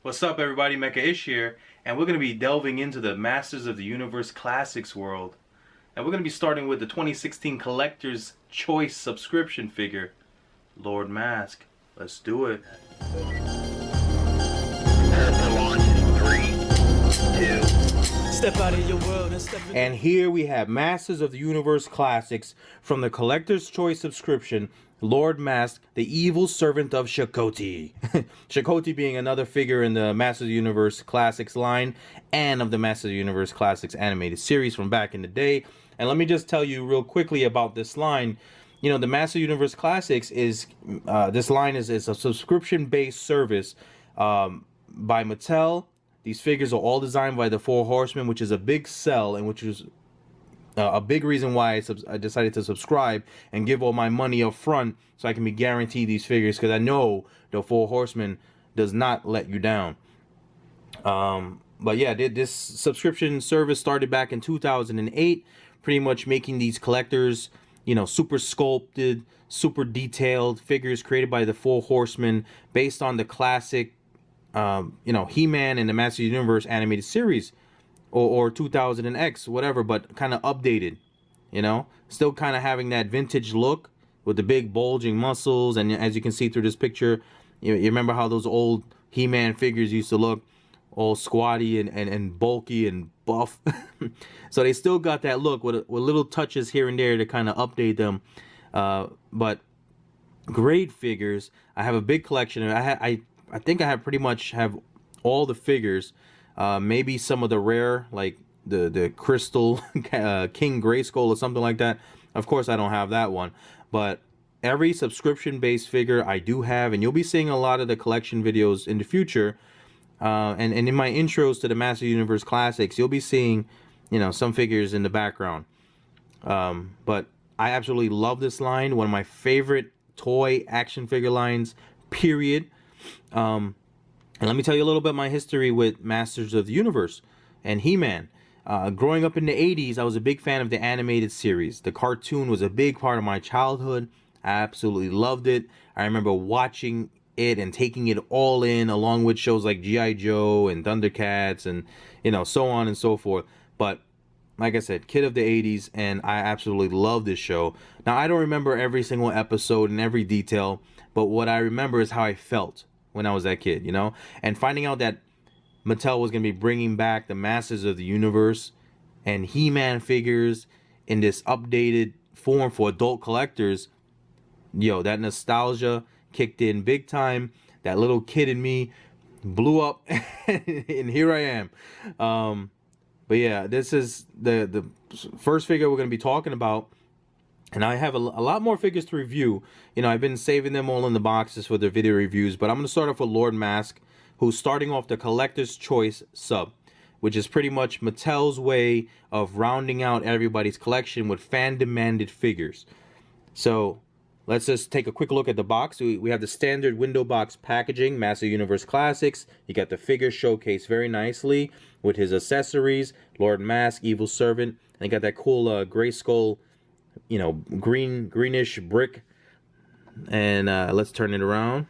What's up, everybody? Mecha Ish here, and we're going to be delving into the Masters of the Universe Classics world. And we're going to be starting with the 2016 Collector's Choice subscription figure, Lord Masque. Let's do it. Prepare for launch in 3, 2. Step out of your world and step in. And here we have Masters of the Universe Classics from the Collector's Choice subscription, Lord Masque, the evil servant of Chakotay. Chakotay being another figure in the Masters of the Universe Classics line and of the Masters of the Universe Classics animated series from back in the day. And let me just tell you real quickly about this line. You know, the Masters of the Universe Classics is, this line is a subscription-based service by Mattel. These figures are all designed by the Four Horsemen, which is a big sell and which is a big reason why I decided to subscribe and give all my money up front so I can be guaranteed these figures, because I know the Four Horsemen does not let you down. But yeah, this subscription service started back in 2008, pretty much making these collectors, you know, super sculpted, super detailed figures created by the Four Horsemen based on the classic you know, He-Man and the Masters of the Universe animated series, or 2000X, whatever, but kind of updated, you know, still kind of having that vintage look with the big bulging muscles. And as you can see through this picture, you remember how those old He-Man figures used to look, all squatty and bulky and buff. So they still got that look with little touches here and there to kind of update them, but great figures. I have a big collection. I think I have pretty much have all the figures, maybe some of the rare, like the crystal King Grayskull or something like that. Of course, I don't have that one, but every subscription-based figure I do have, and you'll be seeing a lot of the collection videos in the future. And in my intros to the Master Universe Classics, you'll be seeing, you know, some figures in the background. But I absolutely love this line. One of my favorite toy action figure lines, period. And let me tell you a little bit of my history with Masters of the Universe and He-Man. Growing up in the 80s, I was a big fan of the animated series. The cartoon was a big part of my childhood. I absolutely loved it. I remember watching it and taking it all in, along with shows like G.I. Joe and Thundercats and, you know, so on and so forth. But like I said, kid of the 80s, and I absolutely love this show. Now, I don't remember every single episode and every detail, but what I remember is how I felt when I was that kid, you know? And finding out that Mattel was going to be bringing back the Masters of the Universe and He-Man figures in this updated form for adult collectors, yo, that nostalgia kicked in big time. That little kid in me blew up, and here I am. But yeah, this is the first figure we're going to be talking about. And I have a lot more figures to review. You know, I've been saving them all in the boxes for their video reviews. But I'm going to start off with Lord Masque, who's starting off the Collector's Choice sub, which is pretty much Mattel's way of rounding out everybody's collection with fan-demanded figures. So let's just take a quick look at the box. We have the standard window box packaging, Master Universe Classics. You got the figure showcased very nicely with his accessories, Lord Masque, Evil Servant. And you got that cool Grayskull, you know, greenish brick. And let's turn it around,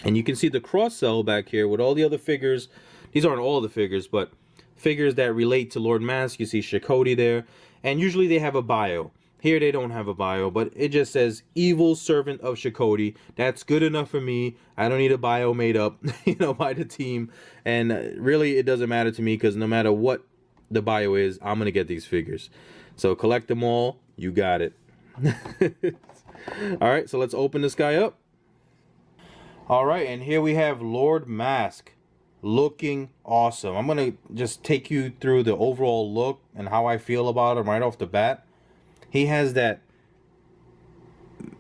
and you can see the cross cell back here with all the other figures. These aren't all the figures, but figures that relate to Lord Masque. You see Chakotay there, and usually they have a bio. Here they don't have a bio, but it just says Evil Servant of Chakotay. That's good enough for me. I don't need a bio made up, you know, by the team. And really, it doesn't matter to me, because no matter what the bio is, I'm gonna get these figures. So collect them all. You got it. All right, so let's open this guy up. All right, and here we have Lord Masque, looking awesome. I'm gonna just take you through the overall look and how I feel about him right off the bat. He has that,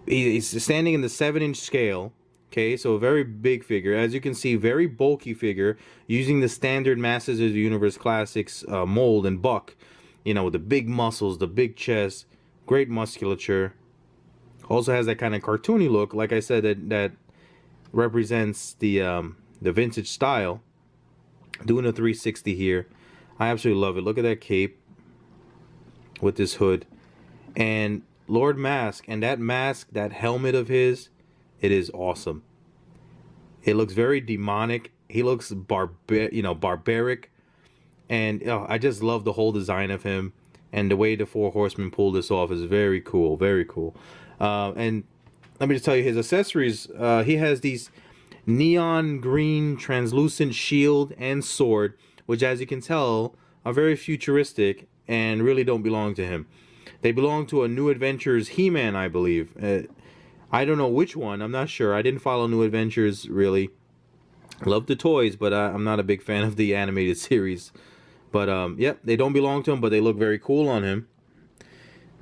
he's standing in the 7-inch scale. Okay, so a very big figure. As you can see, very bulky figure, using the standard Masters of the Universe Classics mold and buck. You know, with the big muscles, the big chest, great musculature. Also has that kind of cartoony look, like I said, that represents the vintage style. Doing a 360 here. I absolutely love it. Look at that cape with this hood. And Lord Masque, and that mask, that helmet of his, it is awesome. It looks very demonic. He looks barbaric, and I just love the whole design of him, and the way the Four Horsemen pull this off is very cool, very cool. And let me just tell you his accessories. He has these neon green translucent shield and sword, which, as you can tell, are very futuristic and really don't belong to him. They belong to a New Adventures He-Man, I believe. I don't know which one. I'm not sure. I didn't follow New Adventures really. Love the toys, but I'm not a big fan of the animated series. But yep, they don't belong to him, but they look very cool on him.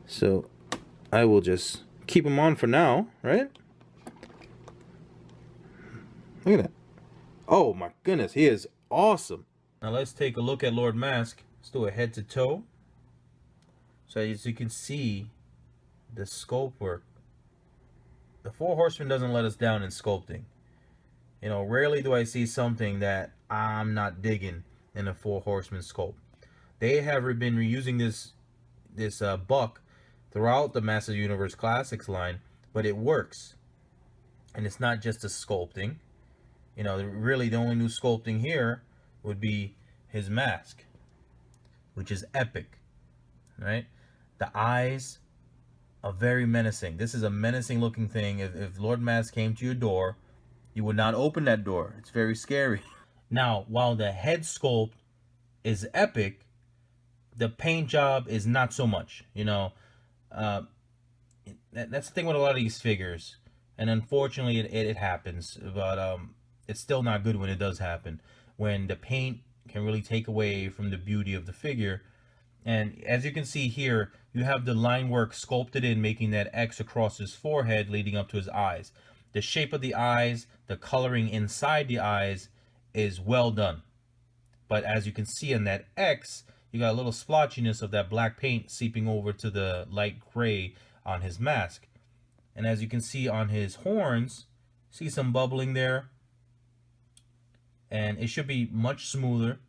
So I will just keep him on for now, right? Look at that. Oh my goodness, he is awesome. Now let's take a look at Lord Masque. Let's do a head to toe. So as you can see, the sculpt work. The Four Horsemen doesn't let us down in sculpting. You know, rarely do I see something that I'm not digging in a Four Horsemen sculpt. They have been reusing this buck throughout the Masters Universe Classics line, but it works. And it's not just the sculpting. You know, really the only new sculpting here would be his mask, which is epic, right? The eyes are very menacing. This is a menacing looking thing. If Lord Masque came to your door, you would not open that door. It's very scary. Now, while the head sculpt is epic, the paint job is not so much. You know, that's the thing with a lot of these figures, and unfortunately it happens. But it's still not good when it does happen, when the paint can really take away from the beauty of the figure. And as you can see here, you have the line work sculpted in, making that X across his forehead leading up to his eyes. The shape of the eyes, the coloring inside the eyes is well done. But as you can see in that X, you got a little splotchiness of that black paint seeping over to the light gray on his mask. And as you can see on his horns, see some bubbling there. And it should be much smoother.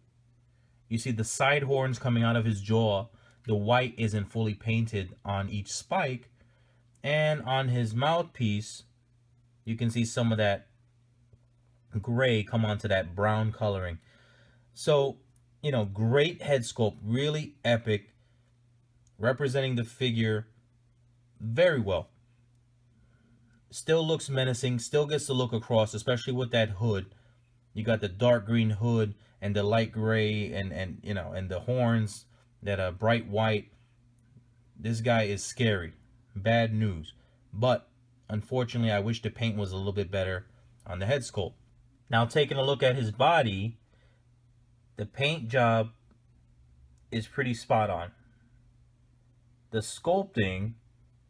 You see the side horns coming out of his jaw. The white isn't fully painted on each spike. And on his mouthpiece, you can see some of that gray come onto that brown coloring. So, you know, great head sculpt, really epic, representing the figure very well. Still looks menacing, still gets the look across, especially with that hood. You got the dark green hood and the light gray and you know, and the horns that are bright white. This guy is scary. Bad news. But unfortunately, I wish the paint was a little bit better on the head sculpt. Now, taking a look at his body, the paint job is pretty spot on. The sculpting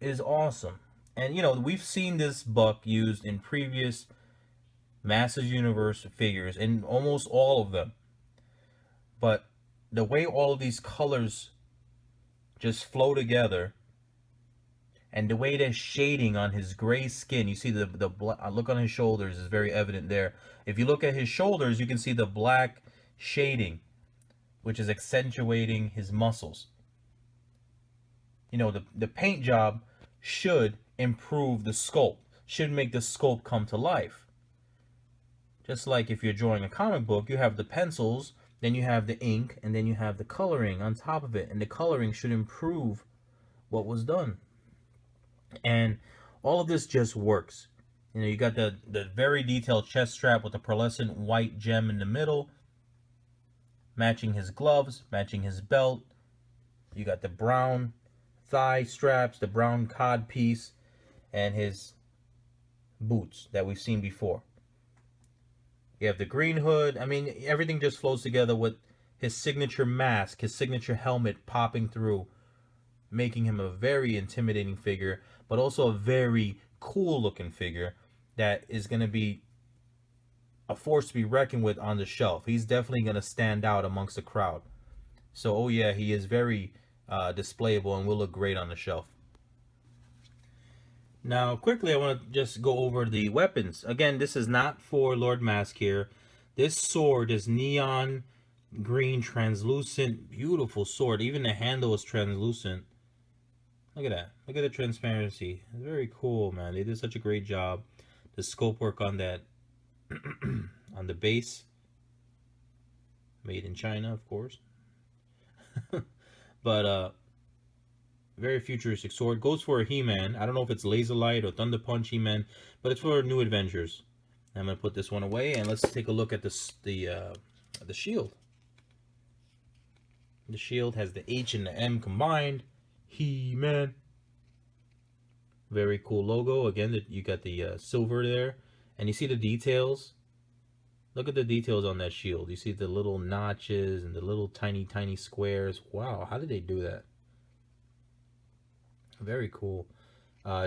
is awesome. And you know, we've seen this buck used in previous Masters Universe figures, in almost all of them. But the way all of these colors just flow together, and the way there's shading on his gray skin, you see the look on his shoulders is very evident there. If you look at his shoulders, you can see the black shading, which is accentuating his muscles. You know, the paint job should improve the sculpt, should make the sculpt come to life. Just like if you're drawing a comic book, you have the pencils, then you have the ink, and then you have the coloring on top of it. And the coloring should improve what was done. And all of this just works. You know, you got the very detailed chest strap with the pearlescent white gem in the middle, matching his gloves, matching his belt. You got the brown thigh straps, the brown cod piece, and his boots that we've seen before. You have the green hood. I mean, everything just flows together with his signature mask, his signature helmet popping through, making him a very intimidating figure, but also a very cool looking figure that is going to be a force to be reckoned with on the shelf. He's definitely going to stand out amongst the crowd. So, oh yeah, he is very displayable and will look great on the shelf. Now, quickly, I want to just go over the weapons. Again, this is not for Lord Masque here. This sword is neon green, translucent, beautiful sword. Even the handle is translucent. Look at that. Look at the transparency. It's very cool, man. They did such a great job. The scope work on that on the base. Made in China, of course. But very futuristic sword. Goes for a He-Man. I don't know if it's Laser Light or Thunder Punch He-Man, but it's for New Adventures. I'm gonna put this one away, and let's take a look at the shield. The shield has the H and the M combined. He-Man. Very cool logo. Again, you got the silver there, and you see the details. Look at the details on that shield. You see the little notches and the little tiny squares. Wow, how did they do that? Very cool.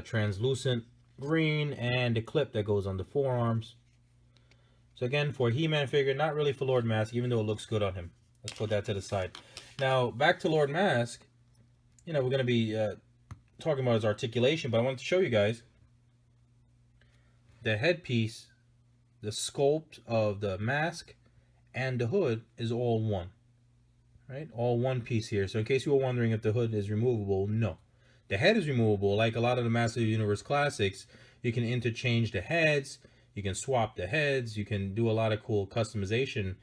Translucent green, and the clip that goes on the forearms. So again, for a He-Man figure, not really for Lord Masque, even though it looks good on him. Let's put that to the side. Now, back to Lord Masque. You know, we're going to be talking about his articulation, but I wanted to show you guys the headpiece, the sculpt of the mask, and the hood is all one. Right? All one piece here. So in case you were wondering if the hood is removable, no. The head is removable. Like a lot of the Masters of the Universe classics, you can interchange the heads, you can swap the heads, you can do a lot of cool customization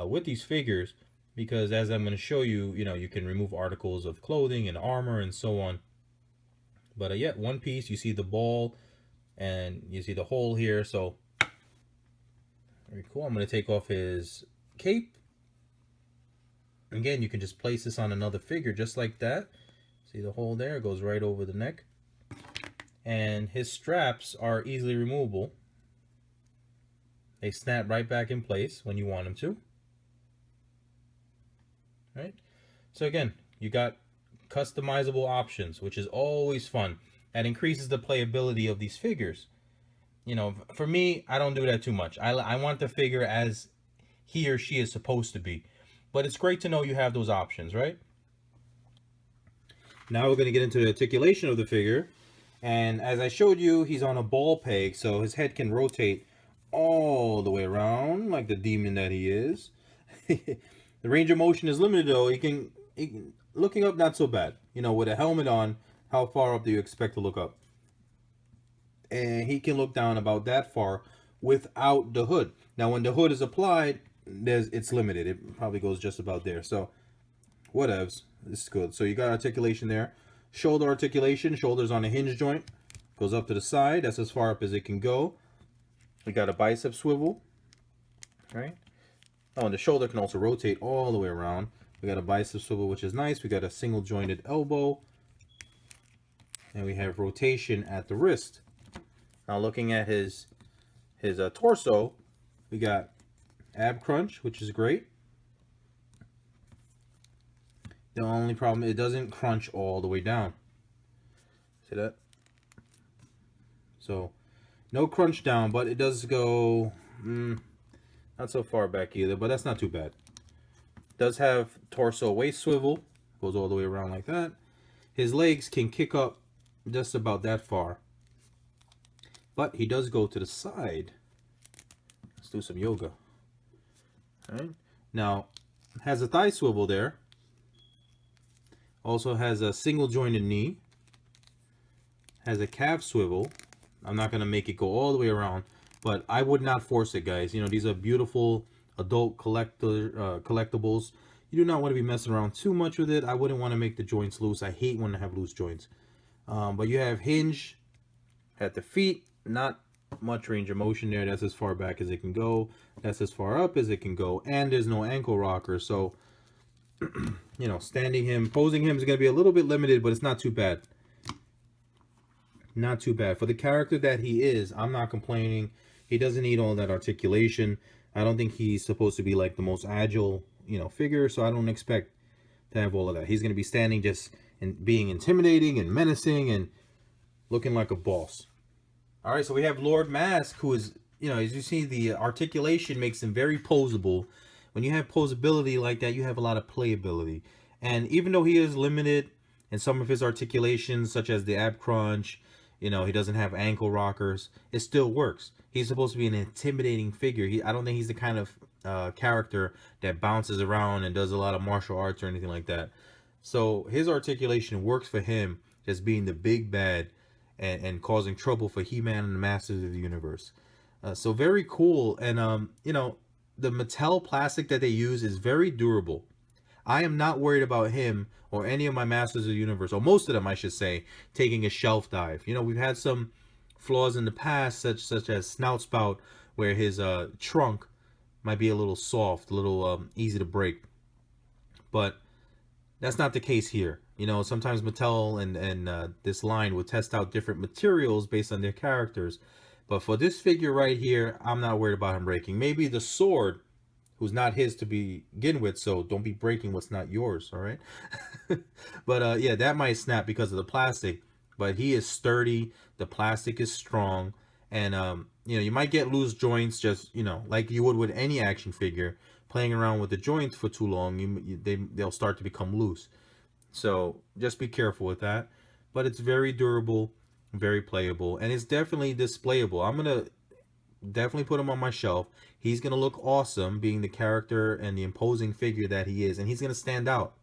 with these figures, because as I'm going to show you, you know, you can remove articles of clothing and armor and so on. But yet, one piece, you see the ball and you see the hole here, so very cool. I'm going to take off his cape. Again, you can just place this on another figure just like that. See the hole there? It goes right over the neck. And his straps are easily removable. They snap right back in place when you want them to. Right? So again, you got customizable options, which is always fun. That increases the playability of these figures. You know, for me, I don't do that too much. I want the figure as he or she is supposed to be. But it's great to know you have those options, right? Now we're going to get into the articulation of the figure. And as I showed you, he's on a ball peg, so his head can rotate all the way around like the demon that he is. The range of motion is limited, though. He can looking up, not so bad. You know, with a helmet on, how far up do you expect to look up? And he can look down about that far without the hood. Now, when the hood is applied, it's limited. It probably goes just about there. So, whatevs. This is good. So you got articulation there. Shoulder articulation. Shoulders on a hinge joint. Goes up to the side. That's as far up as it can go. We got a bicep swivel. Right? Oh, and the shoulder can also rotate all the way around. We got a bicep swivel, which is nice. We got a single jointed elbow. And we have rotation at the wrist. Now looking at his torso, we got ab crunch, which is great. The only problem, it doesn't crunch all the way down. See that? So, no crunch down, but it does go not so far back either, but that's not too bad. Does have torso waist swivel, goes all the way around like that. His legs can kick up just about that far, but he does go to the side. Let's do some yoga. All right. Now, has a thigh swivel there. Also has a single jointed knee. Has a calf swivel. I'm not going to make it go all the way around, but I would not force it, guys. You know, these are beautiful adult collectibles. You do not want to be messing around too much with it. I wouldn't want to make the joints loose. I hate when I have loose joints. But you have hinge at the feet. Not much range of motion there. That's as far back as it can go. That's as far up as it can go. And there's no ankle rocker. So, you know, standing him, posing him is going to be a little bit limited, but it's not too bad. Not too bad. For the character that he is, I'm not complaining. He doesn't need all that articulation. I don't think he's supposed to be like the most agile, you know, figure. So I don't expect to have all of that. He's going to be standing just and being intimidating and menacing and looking like a boss. All right, so we have Lord Masque, who is, you know, as you see, the articulation makes him very posable. When you have posability like that, you have a lot of playability. And even though he is limited in some of his articulations, such as the ab crunch, you know, he doesn't have ankle rockers, it still works. He's supposed to be an intimidating figure. I don't think he's the kind of character that bounces around and does a lot of martial arts or anything like that. So his articulation works for him as being the big bad and causing trouble for He-Man and the Masters of the Universe. So very cool. And you know, the Mattel plastic that they use is very durable. I am not worried about him or any of my Masters of the Universe, or most of them, I should say, taking a shelf dive. You know, we've had some flaws in the past, such as Snout Spout, where his trunk might be a little soft, a little easy to break. But that's not the case here. You know, sometimes Mattel and this line will test out different materials based on their characters. But for this figure right here, I'm not worried about him breaking. Maybe the sword, who's not his to begin with, so don't be breaking what's not yours, all right? But yeah, that might snap because of the plastic. But he is sturdy, the plastic is strong, and you know, you might get loose joints, just, you know, like you would with any action figure. Playing around with the joints for too long, they'll start to become loose. So just be careful with that. But it's very durable, very playable, and it's definitely displayable. I'm gonna definitely put him on my shelf. He's gonna look awesome, being the character and the imposing figure that he is, and he's gonna stand out.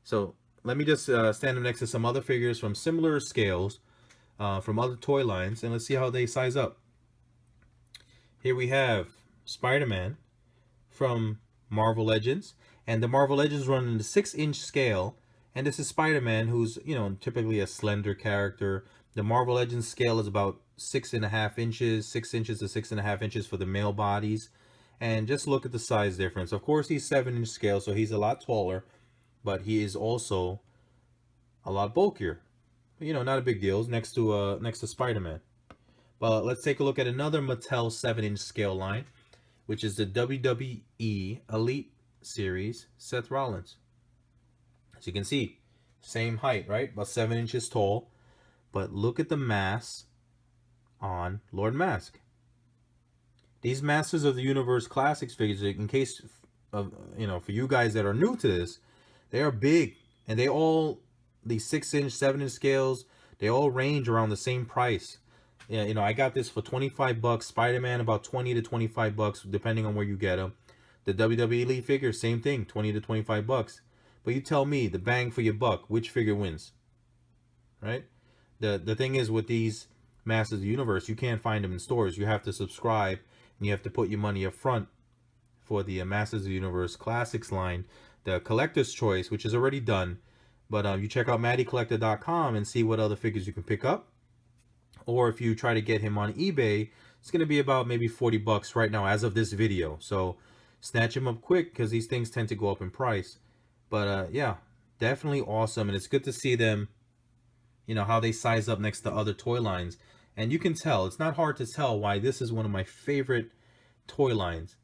So let me just stand him next to some other figures from similar scales, from other toy lines, and let's see how they size up. Here we have Spider-Man from Marvel Legends, and the Marvel Legends run in the 6-inch scale, and this is Spider-Man, who's, you know, typically a slender character. The Marvel Legends scale is about 6.5 inches, 6 inches to 6.5 inches for the male bodies, and just look at the size difference. Of course, he's 7-inch scale, so he's a lot taller, but he is also a lot bulkier. You know, not a big deal. Next to Spider-Man. But let's take a look at another Mattel 7-inch scale line, which is the WWE Elite Series Seth Rollins. As you can see, same height, right? About 7 inches tall. But look at the mass on Lord Masque. These Masters of the Universe Classics figures, in case of, you know, for you guys that are new to this, they are big, and they all, these 6-inch, 7-inch scales, they all range around the same price. Yeah, you know, I got this for 25 bucks. Spider-Man about 20 to 25 bucks, depending on where you get them. The WWE Elite figure, same thing, 20 to 25 bucks. But you tell me, the bang for your buck, which figure wins? Right? The thing is, with these Masters of the Universe, you can't find them in stores. You have to subscribe, and you have to put your money up front for the Masters of the Universe Classics line, the Collector's Choice, which is already done. But you check out MattyCollector.com and see what other figures you can pick up. Or if you try to get him on eBay, it's going to be about maybe 40 bucks right now as of this video. So snatch him up quick, because these things tend to go up in price. But yeah, definitely awesome. And it's good to see them, you know, how they size up next to other toy lines. And you can tell, it's not hard to tell why this is one of my favorite toy lines.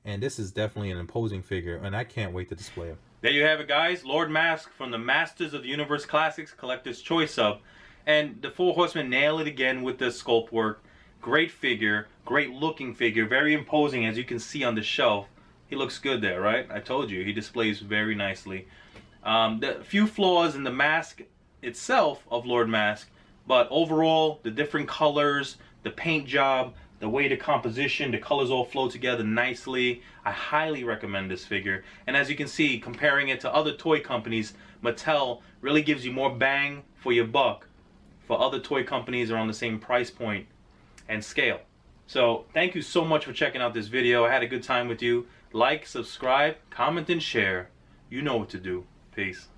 And this is definitely an imposing figure, and I can't wait to display him. There you have it, guys. Lord Masque from the Masters of the Universe Classics Collector's Choice sub. And the Four Horsemen nail it again with the sculpt work. Great figure, great looking figure, very imposing, as you can see on the shelf. He looks good there, right? I told you, he displays very nicely. The few flaws in the mask itself of Lord Masque, but overall, the different colors, the paint job, the way the composition, the colors all flow together nicely. I highly recommend this figure. And as you can see, comparing it to other toy companies, Mattel really gives you more bang for your buck for other toy companies around the same price point and scale. So thank you so much for checking out this video. I had a good time with you. Like, subscribe, comment, and share. You know what to do. Peace.